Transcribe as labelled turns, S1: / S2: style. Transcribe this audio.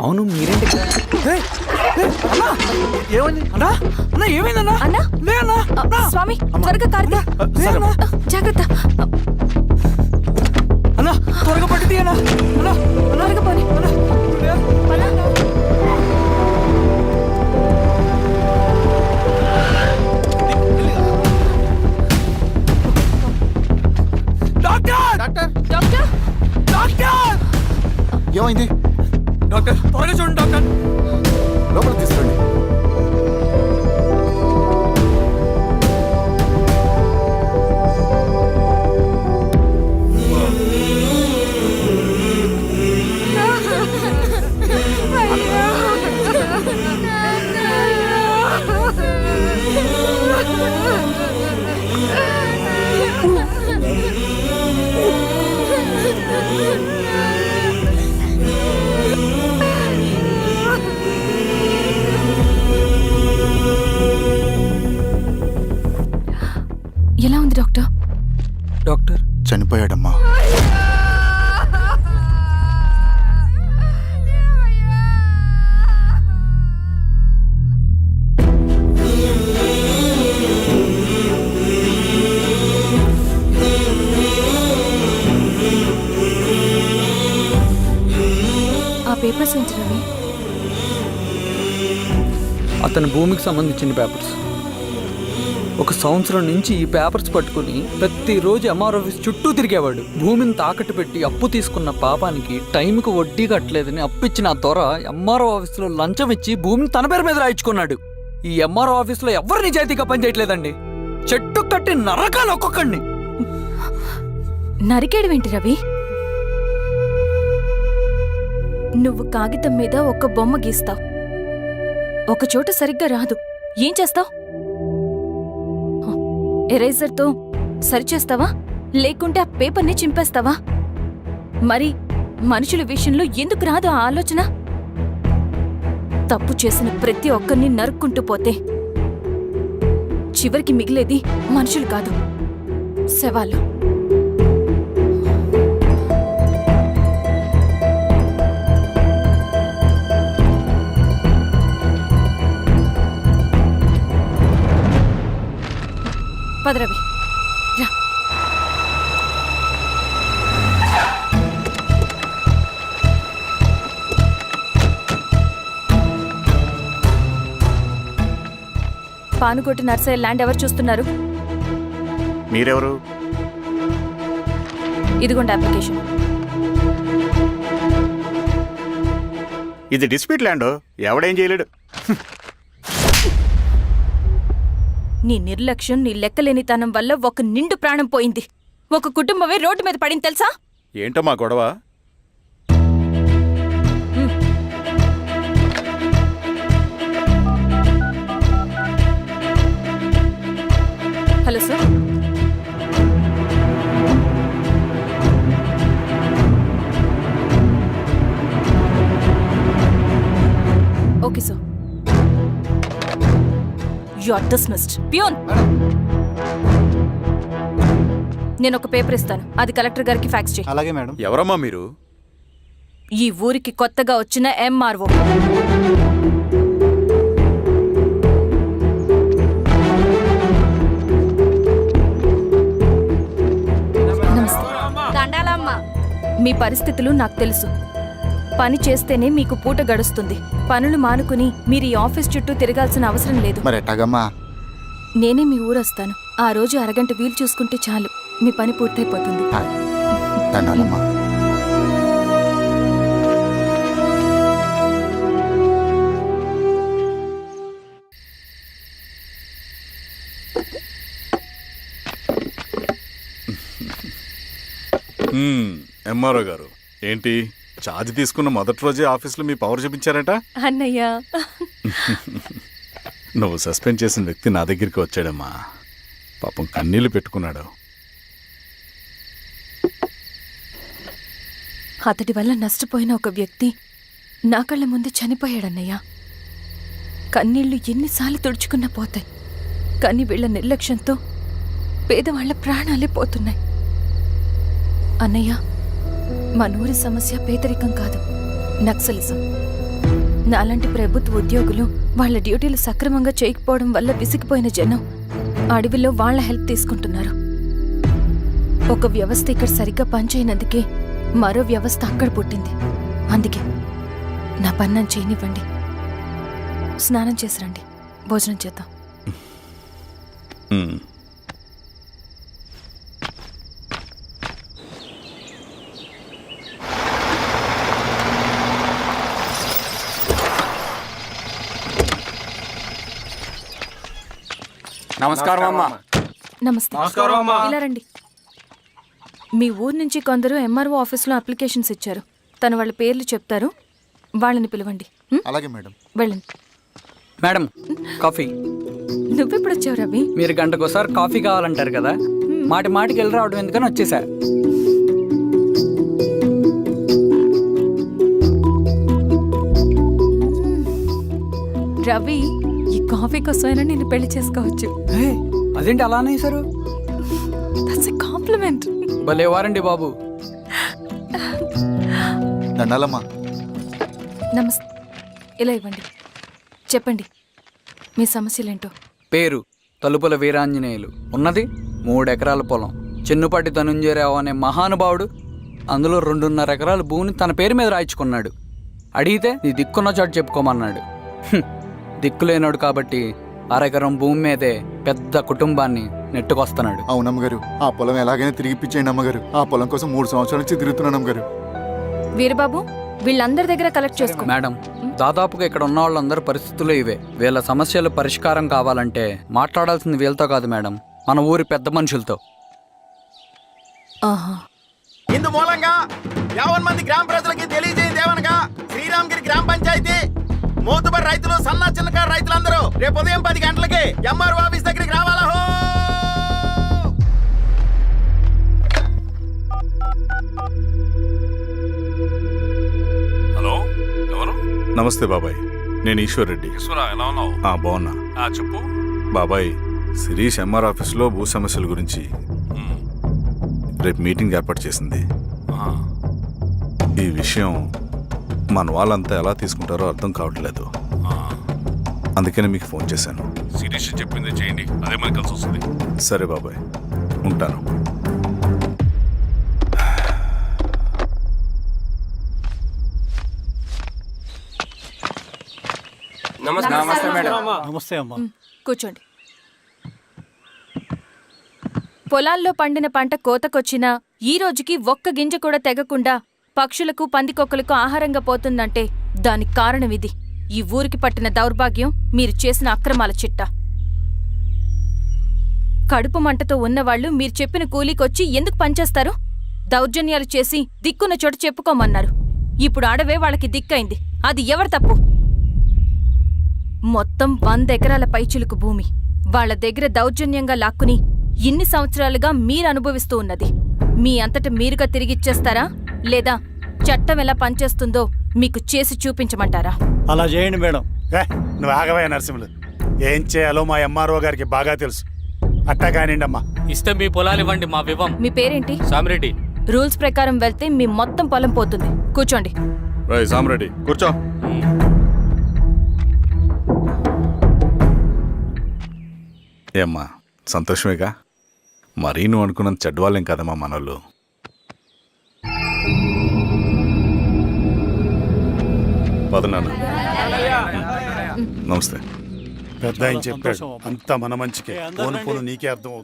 S1: అవును మీరేంటి
S2: ఏమైంది
S1: అన్నా అన్నా ఏమైందన్నా
S3: అన్నా
S1: లే అన్నా
S3: స్వామి త్వరగా కారుతా జాగ్రత్త
S1: అన్నా త్వరగా పట్టిది అన్నా అన్నా
S3: త్వరగా పోనీ
S1: డాక్టర్
S2: డాక్టర్
S3: డాక్టర్
S1: డాక్టర్
S4: ఏమైంది?
S1: డాక్టర్ త్వరగా చూడండి డాక్టర్
S4: లోపలికి తీసుకురండి.
S3: ఎలా ఉంది డాక్టర్?
S1: డాక్టర్
S4: చనిపోయాడమ్మా.
S3: ఆ పేపర్స్ ఏంటి రవి?
S1: అతని భూమికి సంబంధించిన పేపర్స్. ఒక సంవత్సరం నుంచి ఈ పేపర్స్ పట్టుకుని ప్రతిరోజు ఎంఆర్ ఆఫీస్ చుట్టూ తిరిగేవాడు. భూమిని తాకట్టు పెట్టి అప్పు తీసుకున్న పాపానికి టైంకి వడ్డీ కట్టలేదని అప్పిచ్చిన ఆ దొర ఎంఆర్ఓ ఆఫీస్లో లంచం ఇచ్చి భూమిని తన పేరు మీద రాయించుకున్నాడు. ఈ ఎంఆర్ఓ ఆఫీస్లో ఎవరు నిజాయితీగా పనిచేయట్లేదండి. చెట్టు కట్టి నరకాలి ఒక్కొక్కడిని.
S3: నరికేయడం ఏంటి రవి? నువ్వు కాగితం మీద ఒక బొమ్మ గీస్తావు, ఒక చోట సరిగ్గా రాదు, ఏం చేస్తావు? ఎరేజర్తో సరిచేస్తావా లేకుంటే ఆ పేపర్ని చింపేస్తావా? మరి మనుషుల విషయంలో ఎందుకు రాదు ఆ ఆలోచన? తప్పు చేసిన ప్రతి ఒక్కరిని నరుక్కుంటూ పోతే చివరికి మిగిలేది మనుషులు కాదు, శవాలు. పదరవి రా. పానుకోటి నర్సయ్య ల్యాండ్ ఎవరు చూస్తున్నారు?
S4: మీరెవరు?
S3: ఇదిగోండి అప్లికేషన్.
S4: ఇది డిస్ప్యూట్ ల్యాండ్, ఎవడేం చేయలేడు.
S3: నీ నిర్లక్ష్యం, నీ లెక్కలేనితనం వల్ల ఒక నిండు ప్రాణం పోయింది. ఒక కుటుంబమే రోడ్డు మీద పడింది తెలుసా?
S4: ఏంటో మా గొడవ?
S3: Hello sir. Okay sir. You are dismissed. Peon, నేను ఒక పేపర్ ఇస్తాను, అది కలెక్టర్ గారికి ఫ్యాక్స్ చేయి.
S4: అలాగే మేడం.
S2: ఎవరమ్మా మీరు?
S3: ఈ ఊరికి కొత్తగా వచ్చిన ఎంఆర్ఓ. మీ పరిస్థితులు నాకు తెలుసు. పని చేస్తేనే మీకు పూట గడుస్తుంది. పనులు మానుకుని మీరు ఈ ఆఫీస్ చుట్టూ తిరగాల్సిన అవసరం లేదు.
S4: మరి ఎట్టాగమ్మా?
S3: నేనే మీ ఊరొస్తాను. ఆ రోజు అరగంట వీలు చూసుకుంటే చాలు, మీ పని పూర్తయిపోతుంది.
S4: దండాలమ్మా.
S2: ఎంఆర్ఓ గారు ఏంటి ఛార్జ్ తీసుకున్న మొదటి రోజే ఆఫీస్లో మీ పవర్ చూపించారట?
S3: అన్నయ్య,
S2: నువ్వు సస్పెండ్ చేసిన వ్యక్తి నా దగ్గరికి వచ్చాడమ్మా. పాపం కన్నీళ్లు పెట్టుకున్నాడు.
S3: అతడి వల్ల నష్టపోయిన ఒక వ్యక్తి నా కళ్ళ ముందు చనిపోయాడన్నయ్య. కన్నీళ్లు ఎన్నిసార్లు తుడుచుకున్నా పోతాయి, కానీ వీళ్ల నిర్లక్ష్యంతో పేదవాళ్ల ప్రాణాలే పోతున్నాయి. అన్నయ్య, మన ఊరి సమస్య పేదరికం కాదు, నక్సలిజం. నాలాంటి ప్రభుత్వ ఉద్యోగులు వాళ్ళ డ్యూటీలు సక్రమంగా చేయకపోవడం వల్ల విసిగిపోయిన జనం అడవిలో వాళ్ళ హెల్ప్ తీసుకుంటున్నారు. ఒక వ్యవస్థ ఇక్కడ సరిగ్గా పనిచేయనందుకే మరో వ్యవస్థ అక్కడ పుట్టింది. అందుకే నా పన్నం చేయనివ్వండి. స్నానం చేసి రండి, భోజనం చేద్దాం.
S2: ఉమ్.
S4: నమస్కారం అమ్మా.
S3: నమస్తే. ఇలా రండి. మీ ఊరు నుంచి కొందరు ఎంఆర్ఓ ఆఫీస్లో అప్లికేషన్స్ ఇచ్చారు. తను వాళ్ళ పేర్లు చెప్తారు, వాళ్ళని పిలవండి.
S4: అలాగే మేడం.
S3: వెళ్ళండి.
S1: Madam, coffee.
S3: నువ్వెప్పుడు వచ్చావు రవి?
S1: మీరు గంటకోసారి కాఫీ కావాలంటారు కదా, మాటి మాటికి వెళ్ళి రావడం ఎందుకని వచ్చేసా.
S3: రవి, ఈ కాఫీ కోసమైనా నేను పెళ్లి చేసుకోవచ్చు.
S1: హే, అదేంటి అలా అనేసారు?
S3: That's a compliment.
S1: భలే వారండి బాబు.
S4: దండాలమ్మా.
S3: నమస్తే. ఇలా ఇవ్వండి. చెప్పండి మీ సమస్యలేంటో.
S1: పేరు తలుపుల వీరాంజనేయులు. ఉన్నది 3 ఎకరాల పొలం. చెన్నుపాటి ధనుంజయరావు అనే మహానుభావుడు అందులో 2.5 ఎకరాల భూమిని తన పేరు మీద రాయించుకున్నాడు. అడిగితే నీ దిక్కున్న చోటు చెప్పుకోమన్నాడు. దిక్కులేనాడు కాబట్టి 1/2 ఎకరం భూమి మీదే పెద్ద కుటుంబాన్ని నెట్టుకొస్తున్నాడు.
S5: అవునమ్మగారు, ఆ పొలం ఎలాగైనా తిరిగి ఇప్పించేయండి అమ్మగారు. ఆ పొలం కోసం 3 సంవత్సరాల నుంచి తిరుగుతున్నాను అమ్మగారు.
S3: వీరబాబు, వీళ్ళందరి దగ్గర కలెక్ట్ చేసుకో.
S1: మేడం, దాదాపుగా ఇక్కడ ఉన్న వాళ్ళందరి పరిస్థితులు ఇవే. వీళ్ళ సమస్యలు పరిష్కారం కావాలంటే మాట్లాడాల్సింది వీళ్ళతో కాదు మేడం, మన ఊరి పెద్ద మనుషులతో.
S3: ఆహా.
S6: ఇందు మూలంగా 50 మంది గ్రామ ప్రజలకి తెలియజేయదేవనగా శ్రీరామగిరి గ్రామ పంచాయతీ మోతుబడి రైతులు, సన్న చిన్నకారు రైతులందరూ రేపు ఉదయం 10 గంటలకి ఎంఆర్ఓ ఆఫీస్ దగ్గరికి రావాలా.
S2: హలో, ఎవరు? నమస్తే బాబాయ్, నేను ఈశ్వర్ రెడ్డి.
S7: ఎలా ఉన్నావు?
S2: బాగున్నా.
S7: చెప్పు.
S2: బాబాయ్, శిరీష్ ఎంఆర్ ఆఫీస్లో భూ సమస్యల గురించి రేపు మీటింగ్ ఏర్పాటు చేసింది. ఈ విషయం మన వాళ్ళంతా ఎలా తీసుకుంటారో అర్థం కావట్లేదు. అందుకనే మీకు ఫోన్ చేశాను.
S7: శిరీష్ చెప్పింది చేయండి, అదే మనకి కలిసి వస్తుంది.
S2: సరే బాబాయ్, ఉంటాను.
S4: నమస్తే మేడం.
S5: నమస్తే అమ్మా.
S3: కూర్చోండి. పొలాల్లో పండిన పంట కోతకొచ్చినా ఈ రోజుకి ఒక్క గింజ కూడా తెగకుండా పక్షులకు, పందికొక్కలకు ఆహారంగా పోతుందంటే దానికి కారణం ఇది. ఈ ఊరికి పట్టిన దౌర్భాగ్యం మీరు చేసిన అక్రమాల చిట్టా. కడుపు మంటతో ఉన్నవాళ్లు మీరు చెప్పిన కూలీకొచ్చి ఎందుకు పనిచేస్తారు? దౌర్జన్యాలు చేసి దిక్కున్న చోట చెప్పుకోమన్నారు. ఇప్పుడు అడవే వాళ్ళకి దిక్కైంది. అది ఎవరి తప్పు? మొత్తం 100 ఎకరాల పైచిలుకు భూమి వాళ్ల దగ్గర దౌర్జన్యంగా లాక్కుని ఇన్ని సంవత్సరాలుగా మీరు అనుభవిస్తూ ఉన్నది. మీ అంతట మీరుగా తిరిగిచ్చేస్తారా, లేదా చట్టం ఎలా పనిచేస్తుందో మీకు చేసి చూపించమంటారా?
S8: అలా చేయండి మేడం. నువ్వు ఆగవయ్య నరసింహులు. ఏం చేయాలో మా ఎంఆర్ఓ గారికి బాగా తెలుసు. అట్టా కానివ్వండి అమ్మా.
S9: ఇస్తే మీ పొలాలు ఇవ్వండి, మా వివం.
S3: మీ పేరేంటి?
S9: సామిరెడ్డి.
S3: రూల్స్ ప్రకారం వెళ్తే మీ మొత్తం పొలం పోతుంది. కూర్చోండి.
S2: రై సామరెడ్డి, కూర్చో. ఏమ్మా, సంతోషమేగా? మరీ నువ్వు అనుకున్నంత చెడ్డవాళ్ళేం కదమ్మా మనోళ్ళు. పదనాన్న. నమస్తే.
S8: పెద్ద ఆయన చెప్పాడు, అంతా మన మంచికే. పోను పోను నీకే అర్థం అవుతుంది.